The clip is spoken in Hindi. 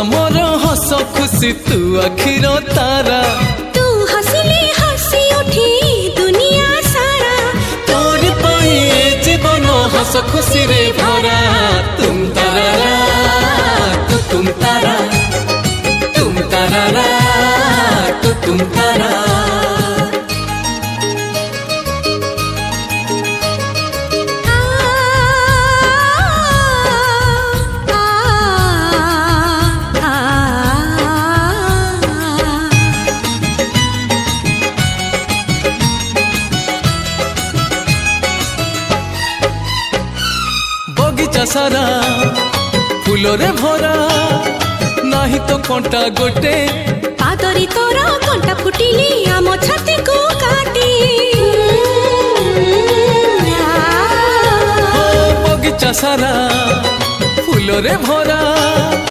आमर हस खुशी तू आखिर तारा तू हसिले हसी उठी दुनिया सारा तोर पाई जीवन हस खुशी रे भरा तुम तारा तू तुम तारा तुम तारा तू तुम तारा बगीचा सारा फूलरे भरा नाही तो कंटा गोटे पादरी तोरा कंटा फुटिली आम छाती को काटी बगीचा सारा फूलरे भरा